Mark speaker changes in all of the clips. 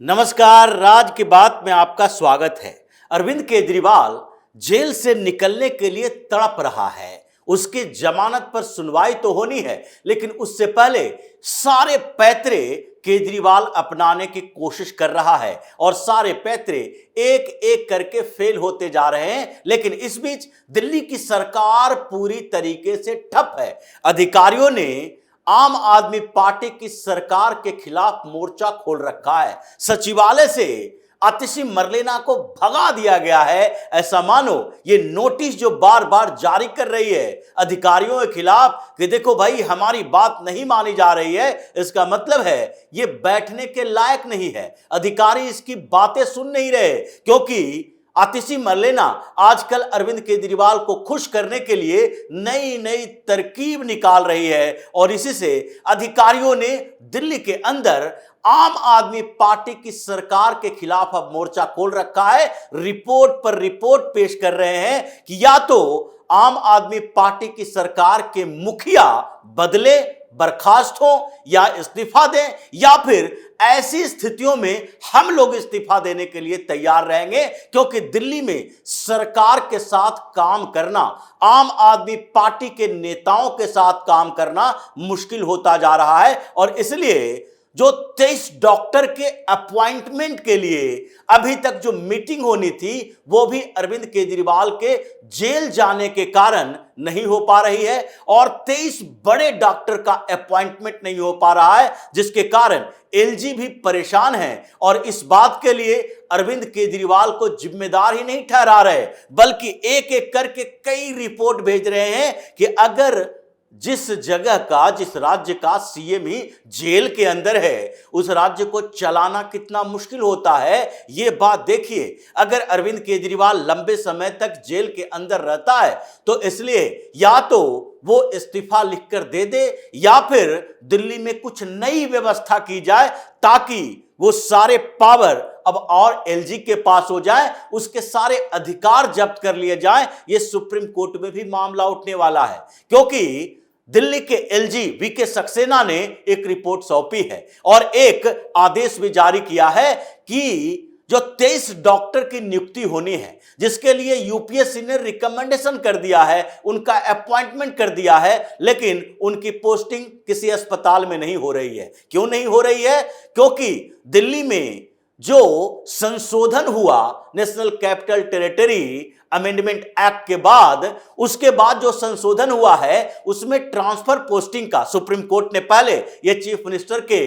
Speaker 1: नमस्कार, राज की बात में आपका स्वागत है। अरविंद केजरीवाल जेल से निकलने के लिए तड़प रहा है। उसकी जमानत पर सुनवाई तो होनी है, लेकिन उससे पहले सारे पैतरे केजरीवाल अपनाने की कोशिश कर रहा है और सारे पैतरे एक एक करके फेल होते जा रहे हैं। लेकिन इस बीच दिल्ली की सरकार पूरी तरीके से ठप है। अधिकारियों ने आम आदमी पार्टी की सरकार के खिलाफ मोर्चा खोल रखा है। सचिवालय से आतिशी मरलेना को भगा दिया गया है। ऐसा मानो ये नोटिस जो बार बार जारी कर रही है अधिकारियों के खिलाफ कि देखो भाई, हमारी बात नहीं मानी जा रही है, इसका मतलब है ये बैठने के लायक नहीं है। अधिकारी इसकी बातें सुन नहीं रहे, क्योंकि आतिशी मरलेना आजकल अरविंद केजरीवाल को खुश करने के लिए नई नई तरकीब निकाल रही है और इसी से अधिकारियों ने दिल्ली के अंदर आम आदमी पार्टी की सरकार के खिलाफ अब मोर्चा खोल रखा है। रिपोर्ट पर रिपोर्ट पेश कर रहे हैं कि या तो आम आदमी पार्टी की सरकार के मुखिया बदले, बर्खास्त हो या इस्तीफा दें, या फिर ऐसी स्थितियों में हम लोग इस्तीफा देने के लिए तैयार रहेंगे, क्योंकि दिल्ली में सरकार के साथ काम करना, आम आदमी पार्टी के नेताओं के साथ काम करना मुश्किल होता जा रहा है। और इसलिए जो 23 डॉक्टर के अपॉइंटमेंट के लिए अभी तक जो मीटिंग होनी थी, वो भी अरविंद केजरीवाल के जेल जाने के कारण नहीं हो पा रही है और 23 बड़े डॉक्टर का अपॉइंटमेंट नहीं हो पा रहा है, जिसके कारण एलजी भी परेशान है और इस बात के लिए अरविंद केजरीवाल को जिम्मेदार ही नहीं ठहरा रहे, बल्कि एक एक करके कई रिपोर्ट भेज रहे हैं कि अगर जिस जगह का, जिस राज्य का सीएम ही जेल के अंदर है, उस राज्य को चलाना कितना मुश्किल होता है। ये बात देखिए, अगर अरविंद केजरीवाल लंबे समय तक जेल के अंदर रहता है तो इसलिए या तो वो इस्तीफा लिखकर दे दे या फिर दिल्ली में कुछ नई व्यवस्था की जाए ताकि वो सारे पावर अब और एलजी के पास हो जाए, उसके सारे अधिकार जब्त कर लिए जाए। ये सुप्रीम कोर्ट में भी मामला उठने वाला है, क्योंकि दिल्ली के एलजी वीके सक्सेना ने एक रिपोर्ट सौंपी है और एक आदेश भी जारी किया है कि जो 23 डॉक्टर की नियुक्ति होनी है, जिसके लिए यूपीएससी ने रिकमेंडेशन कर दिया है, उनका अपॉइंटमेंट कर दिया है, लेकिन उनकी पोस्टिंग किसी अस्पताल में नहीं हो रही है। क्यों नहीं हो रही है? क्योंकि दिल्ली में जो संशोधन हुआ national capital territory amendment act के बाद, उसके बाद जो संशोधन हुआ है उसमें ट्रांसफर पोस्टिंग का सुप्रीम कोर्ट ने पहले ये चीफ मिनिस्टर के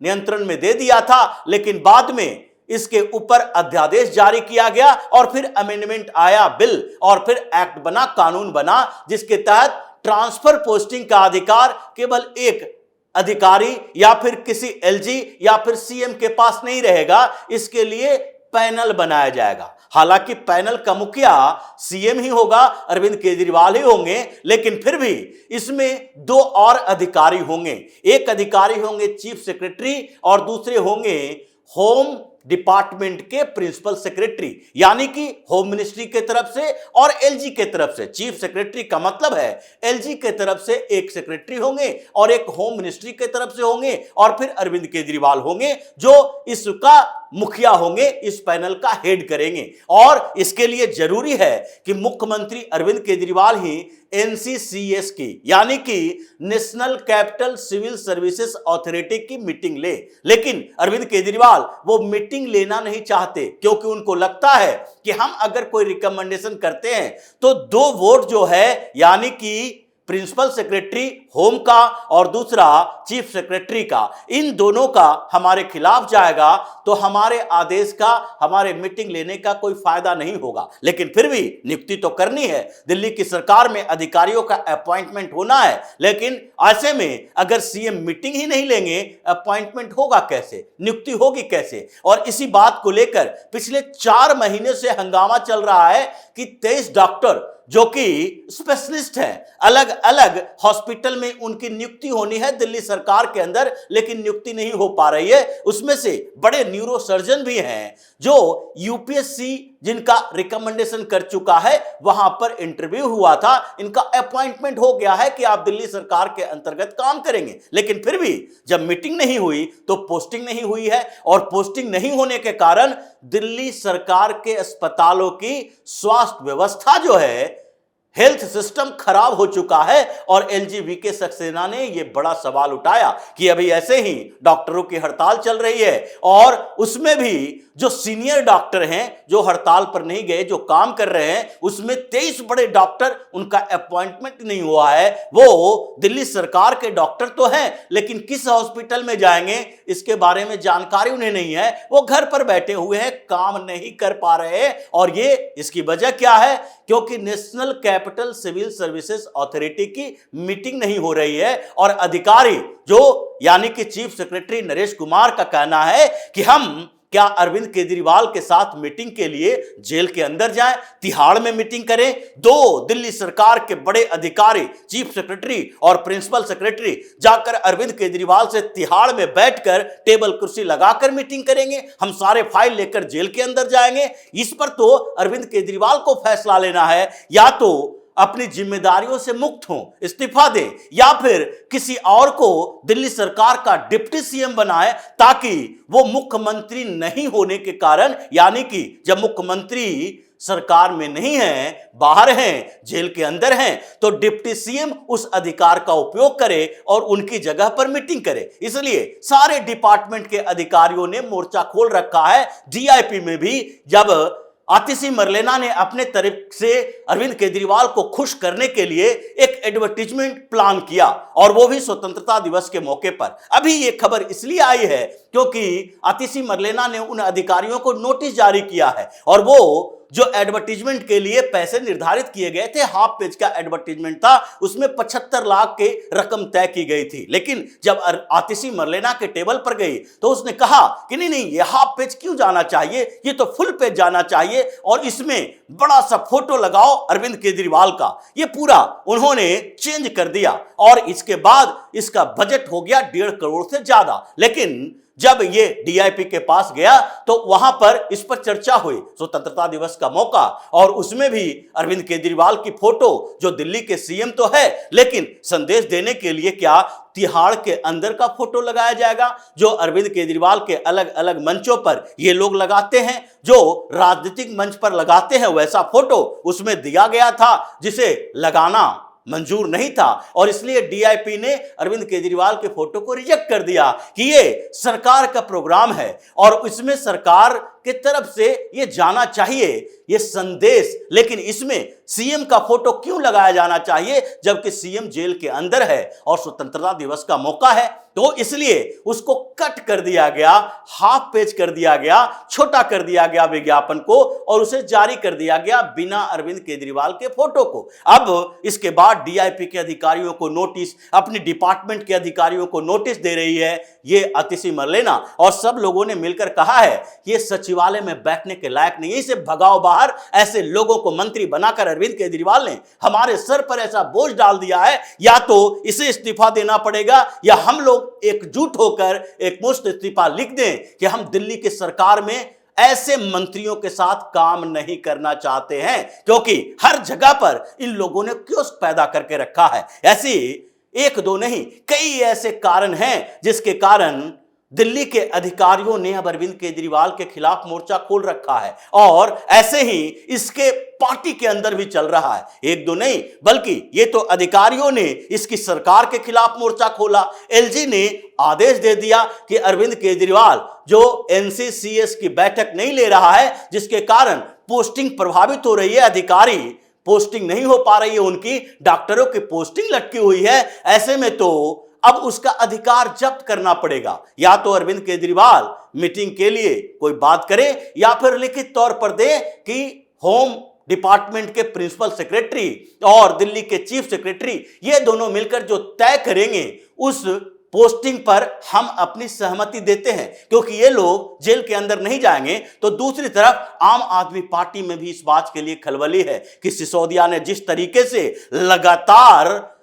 Speaker 1: नियंत्रण में दे दिया था, लेकिन बाद में इसके ऊपर अध्यादेश जारी किया गया और फिर अमेंडमेंट आया, बिल, और फिर एक्ट बना, कानून बना, जिसके तहत ट्रांसफर पोस्टिंग का अधिकार केवल एक अधिकारी या फिर किसी एलजी या फिर सीएम के पास नहीं रहेगा। इसके लिए पैनल बनाया जाएगा। हालांकि पैनल का मुखिया सीएम ही होगा, अरविंद केजरीवाल ही होंगे, लेकिन फिर भी इसमें दो और अधिकारी होंगे। एक अधिकारी होंगे चीफ सेक्रेटरी और दूसरे होंगे होम डिपार्टमेंट के प्रिंसिपल सेक्रेटरी, यानी कि होम मिनिस्ट्री के तरफ से और एलजी के तरफ से। चीफ सेक्रेटरी का मतलब है एलजी के तरफ से एक सेक्रेटरी होंगे और एक होम मिनिस्ट्री के तरफ से होंगे, और फिर अरविंद केजरीवाल होंगे जो इसका मुखिया होंगे, इस पैनल का हेड करेंगे। और इसके लिए जरूरी है कि मुख्यमंत्री अरविंद केजरीवाल ही एनसीसीएस की, यानी कि national capital civil services authority की मीटिंग ले। लेकिन अरविंद केजरीवाल वो मीटिंग लेना नहीं चाहते, क्योंकि उनको लगता है कि हम अगर कोई रिकमेंडेशन करते हैं तो 2 वोट जो है, यानी कि प्रिंसिपल सेक्रेटरी होम का और दूसरा चीफ सेक्रेटरी का, इन दोनों का हमारे खिलाफ जाएगा तो हमारे आदेश का, हमारे मीटिंग लेने का कोई फायदा नहीं होगा। लेकिन फिर भी नियुक्ति तो करनी है। दिल्ली की सरकार में अधिकारियों का अपॉइंटमेंट होना है, लेकिन ऐसे में अगर सीएम मीटिंग ही नहीं लेंगे, अपॉइंटमेंट होगा कैसे, नियुक्ति होगी कैसे? और इसी बात को लेकर पिछले 4 महीने से हंगामा चल रहा है कि 23 डॉक्टर जो कि स्पेशलिस्ट हैं, अलग अलग हॉस्पिटल में उनकी नियुक्ति होनी है दिल्ली सरकार के अंदर, लेकिन नियुक्ति नहीं हो पा रही है। उसमें से बड़े न्यूरो सर्जन भी हैं जो यूपीएससी जिनका रिकमेंडेशन कर चुका है, वहां पर इंटरव्यू हुआ था, इनका अपॉइंटमेंट हो गया है कि आप दिल्ली सरकार के अंतर्गत काम करेंगे। लेकिन फिर भी जब मीटिंग नहीं हुई तो पोस्टिंग नहीं हुई है, और पोस्टिंग नहीं होने के कारण दिल्ली सरकार के अस्पतालों की स्वास्थ्य व्यवस्था जो है, हेल्थ सिस्टम खराब हो चुका है। और एलजी सक्सेना ने यह बड़ा सवाल उठाया कि अभी ऐसे ही डॉक्टरों की हड़ताल चल रही है, और उसमें भी जो सीनियर डॉक्टर हैं जो हड़ताल पर नहीं गए, जो काम कर रहे हैं, उसमें 23 बड़े डॉक्टर, उनका अपॉइंटमेंट नहीं हुआ है। वो दिल्ली सरकार के डॉक्टर तो हैं, लेकिन किस हॉस्पिटल में जाएंगे इसके बारे में जानकारी उन्हें नहीं है। वो घर पर बैठे हुए हैं, काम नहीं कर पा रहे हैं। और ये इसकी वजह क्या है? क्योंकि national capital civil services authority की मीटिंग नहीं हो रही है, और अधिकारी जो यानी कि चीफ सेक्रेटरी नरेश कुमार का कहना है कि हम क्या अरविंद केजरीवाल के साथ मीटिंग के लिए जेल के अंदर जाएं, तिहाड़ में मीटिंग करें। दो दिल्ली सरकार के बड़े अधिकारी, चीफ सेक्रेटरी और प्रिंसिपल सेक्रेटरी, जाकर अरविंद केजरीवाल से तिहाड़ में बैठकर टेबल कुर्सी लगाकर मीटिंग करेंगे। हम सारे फाइल लेकर जेल के अंदर जाएंगे। इस पर तो अरविंद केजरीवाल को फैसला लेना है, या तो अपनी जिम्मेदारियों से मुक्त हों, इस्तीफा दें, या फिर किसी और को दिल्ली सरकार का डिप्टी सीएम बनाए, ताकि वो मुख्यमंत्री नहीं होने के कारण, यानी कि जब मुख्यमंत्री सरकार में नहीं है, बाहर हैं, जेल के अंदर हैं, तो डिप्टी सीएम उस अधिकार का उपयोग करे और उनकी जगह पर मीटिंग करे। इसलिए सारे डिपार्टमेंट के अधिकारियों ने मोर्चा खोल रखा है। डीआईपी में भी जब आतिशी मरलेना ने अपने तरफ से अरविंद केजरीवाल को खुश करने के लिए एक एडवर्टीजमेंट प्लान किया, और वो भी स्वतंत्रता दिवस के मौके पर। अभी ये खबर इसलिए आई है क्योंकि आतिशी मरलेना ने उन अधिकारियों को नोटिस जारी किया है, और वो जो एडवर्टीजमेंट के लिए पैसे निर्धारित किए गए थे, हाफ पेज का एडवर्टीजमेंट था, उसमें 75 लाख की रकम तय की गई थी। लेकिन जब आतिशी मरलेना के टेबल पर गई तो उसने कहा कि नहीं, ये हाफ पेज क्यों जाना चाहिए, ये तो फुल पेज जाना चाहिए, और इसमें बड़ा सा फोटो लगाओ अरविंद केजरीवाल का। ये पूरा उन्होंने चेंज कर दिया, और इसके बाद इसका बजट हो गया 1.5 करोड़ से ज्यादा। लेकिन जब ये डीआईपी के पास गया तो वहां पर इस पर चर्चा हुई, स्वतंत्रता दिवस का मौका, और उसमें भी अरविंद केजरीवाल की फोटो, जो दिल्ली के सीएम तो है, लेकिन संदेश देने के लिए क्या तिहाड़ के अंदर का फोटो लगाया जाएगा, जो अरविंद केजरीवाल के अलग अलग मंचों पर ये लोग लगाते हैं, जो राजनीतिक मंच पर लगाते हैं, वैसा फोटो उसमें दिया गया था, जिसे लगाना मंजूर नहीं था। और इसलिए डीआईपी ने अरविंद केजरीवाल के फोटो को रिजेक्ट कर दिया कि ये सरकार का प्रोग्राम है, और इसमें सरकार की तरफ से ये जाना चाहिए ये संदेश। लेकिन इसमें सीएम का फोटो क्यों लगाया जाना चाहिए, जबकि सीएम जेल के अंदर है और स्वतंत्रता दिवस का मौका है? तो इसलिए उसको कट कर दिया गया, हाफ पेज कर दिया गया, छोटा कर दिया गया विज्ञापन को, और उसे जारी कर दिया गया बिना अरविंद केजरीवाल के फोटो को। अब इसके बाद डीआईपी के अधिकारियों को नोटिस, अपनी डिपार्टमेंट के अधिकारियों को नोटिस दे रही है ये आतिशी मरलेना, और सब लोगों ने मिलकर कहा है ये सचिवालय में बैठने के लायक नहीं है, इसे भगाओ बाहर। ऐसे लोगों को मंत्री बनाकर अरविंद केजरीवाल ने हमारे सर पर ऐसा बोझ डाल दिया है, या तो इसे इस्तीफा देना पड़ेगा, या हम लोग एकजुट होकर एक मुश्त इस्तीफा लिख दें कि हम दिल्ली की सरकार में ऐसे मंत्रियों के साथ काम नहीं करना चाहते हैं, क्योंकि हर जगह पर इन लोगों ने कियोस्क पैदा करके रखा है। ऐसी एक दो नहीं, कई ऐसे कारण हैं जिसके कारण दिल्ली के अधिकारियों ने अब अरविंद केजरीवाल के खिलाफ मोर्चा खोल रखा है, और ऐसे ही इसके पार्टी के अंदर भी चल रहा है। एक दो नहीं, बल्कि ये तो अधिकारियों ने इसकी सरकार के खिलाफ मोर्चा खोला। एलजी ने आदेश दे दिया कि अरविंद केजरीवाल जो एनसीसीएस की बैठक नहीं ले रहा है, जिसके कारण पोस्टिंग प्रभावित हो रही है, अधिकारी पोस्टिंग नहीं हो पा रही है, उनकी डॉक्टरों की पोस्टिंग लटकी हुई है। ऐसे में तो अब उसका अधिकार जब्त करना पड़ेगा। या तो अरविंद केजरीवाल मीटिंग के लिए कोई बात करे, या फिर लिखित तौर पर दे कि होम डिपार्टमेंट के प्रिंसिपल सेक्रेटरी और दिल्ली के चीफ सेक्रेटरी, ये दोनों मिलकर जो तय करेंगे उस पोस्टिंग पर हम अपनी सहमति देते हैं, क्योंकि ये लोग जेल के अंदर नहीं जाएंगे। तो दूसरी तरफ आम आदमी पार्टी में भी इस बात के लिए खलबली है कि सिसोदिया ने जिस तरीके से लगातार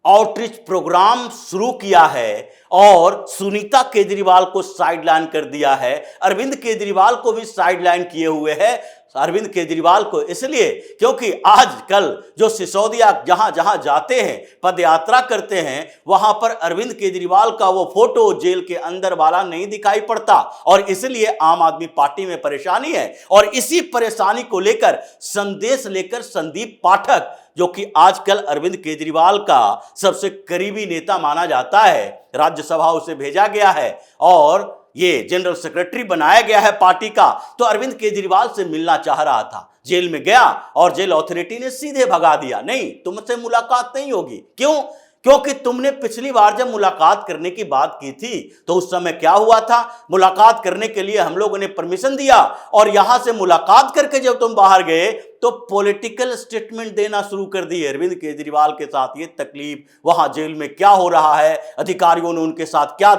Speaker 1: आउटरीच प्रोग्राम शुरू किया है और सुनीता केजरीवाल को साइडलाइन कर दिया है, अरविंद केजरीवाल को भी साइडलाइन किए हुए है। अरविंद केजरीवाल को इसलिए क्योंकि आजकल जो सिसोदिया जहां जहां जाते हैं, पदयात्रा करते हैं, वहां पर अरविंद केजरीवाल का वो फोटो जेल के अंदर वाला नहीं दिखाई पड़ता और इसलिए आम आदमी पार्टी में परेशानी है। और इसी परेशानी को लेकर संदेश लेकर संदीप पाठक, जो कि आजकल अरविंद केजरीवाल का सबसे करीबी नेता माना जाता है, राज्यसभा उसे भेजा गया है और ये जनरल सेक्रेटरी बनाया गया है पार्टी का, तो अरविंद केजरीवाल से मिलना चाह रहा था। जेल में गया और जेल अथॉरिटी ने सीधे भगा दिया, नहीं तुमसे मुलाकात नहीं होगी। क्यों? क्योंकि तुमने पिछली बार जब मुलाकात करने की बात की थी तो उस समय क्या हुआ था? मुलाकात करने के लिए हम लोगों ने परमिशन दिया और यहां से मुलाकात करके जब तुम बाहर गए तो पॉलिटिकल स्टेटमेंट देना शुरू कर दिए। अरविंद केजरीवाल के साथ ये तकलीफ, वहां जेल में क्या हो रहा है, अधिकारियों ने उनके साथ क्या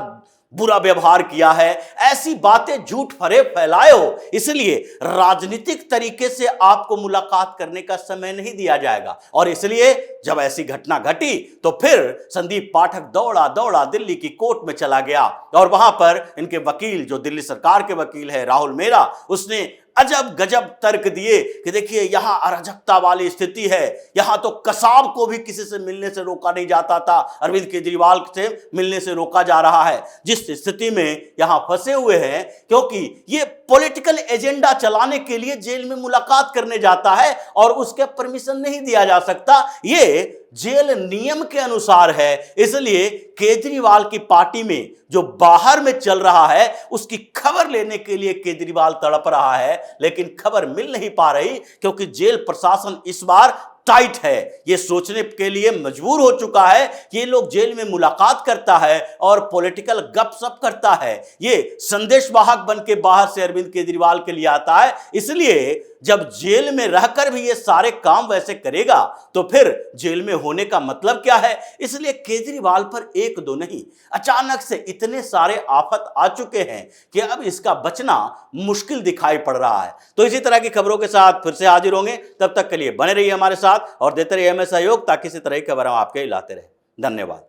Speaker 1: बुरा व्यवहार किया है, ऐसी बातें झूठ फरेब फैलाए हो, इसलिए राजनीतिक तरीके से आपको मुलाकात करने का समय नहीं दिया जाएगा। और इसलिए जब ऐसी घटना घटी तो फिर संदीप पाठक दौड़ा दौड़ा दिल्ली की कोर्ट में चला गया और वहां पर इनके वकील, जो दिल्ली सरकार के वकील है राहुल मेहरा, उसने अजब गजब तर्क दिए कि देखिए यहां अराजकता वाली स्थिति है, यहां तो कसाब को भी किसी से मिलने से रोका नहीं जाता था, अरविंद केजरीवाल से मिलने से रोका जा रहा है। जिस स्थिति में यहां फंसे हुए हैं क्योंकि ये पॉलिटिकल एजेंडा चलाने के लिए जेल में मुलाकात करने जाता है और उसके परमिशन नहीं दिया जा सकता, ये जेल नियम के अनुसार है। इसलिए केजरीवाल की पार्टी में जो बाहर में चल रहा है उसकी खबर लेने के लिए केजरीवाल तड़प रहा है, लेकिन खबर मिल नहीं पा रही क्योंकि जेल प्रशासन इस बार टाइट है। ये सोचने के लिए मजबूर हो चुका है कि ये लोग जेल में मुलाकात करता है और पॉलिटिकल गपशप करता है, ये संदेशवाहक बन के बाहर से अरविंद केजरीवाल के लिए आता है। इसलिए जब जेल में रहकर भी ये सारे काम वैसे करेगा तो फिर जेल में होने का मतलब क्या है? इसलिए केजरीवाल पर एक दो नहीं, अचानक से इतने सारे आफत आ चुके हैं कि अब इसका बचना मुश्किल दिखाई पड़ रहा है। तो इसी तरह की खबरों के साथ फिर से हाजिर होंगे, तब तक के लिए बने रहिए हमारे साथ और देते रहिए हमें सहयोग, ताकि इसी तरह की खबर हम आपके लाते रहे। धन्यवाद।